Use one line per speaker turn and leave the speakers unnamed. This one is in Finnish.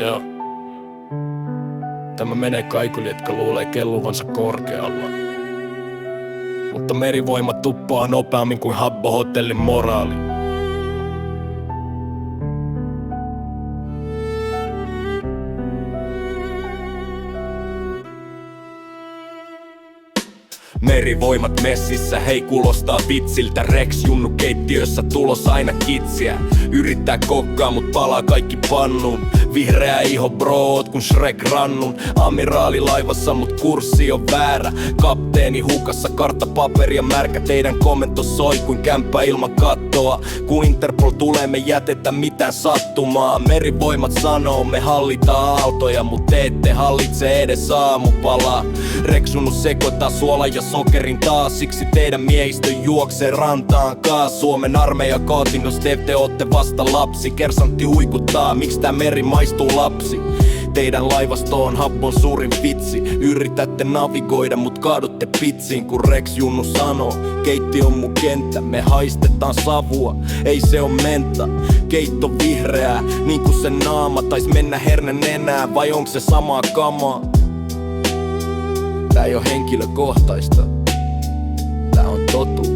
Joo. Tämä menee kaikille, jotka luulee kelluvansa korkealla. Mutta merivoima tuppaa nopeammin kuin Habbo-hotellin moraali. Merivoimat messissä, hei kuulostaa vitsiltä. Rex junnu keittiössä tulos aina kitsiä. Yrittää kokkaa mut palaa kaikki pannuun. Vihreä iho bro, oot kun Shrek rannun. Amiraali laivassa mut kurssi on väärä. Kapteeni hukassa, kartta, paperi ja märkä. Teidän komento soi kuin kämppä ilman kattoa. Kun Interpol tulee me jätetä mitään sattumaa. Merivoimat sanoo me hallitaan aaltoja, mut te ette hallitse edes aamupalaa. Rex junnu sekoittaa suola ja sokerin taas. Siksi teidän miehistö juoksee rantaan kaas. Suomen armeija kaatin, jos te ootte vasta lapsi. Kersantti huikuttaa, miksi tää meri maistuu lapsi. Teidän laivasto on Habbon suurin vitsi. Yritätte navigoida, mut kaadutte pitsiin. Kun Rex junnu sanoo, keitti on mun kenttä. Me haistetaan savua, ei se on menta. Keitto vihreää, niin kuin se naama. Tais mennä herne nenää, vai onks se samaa kamaa? Tää ei oo henkilökohtaista, tää on totuus.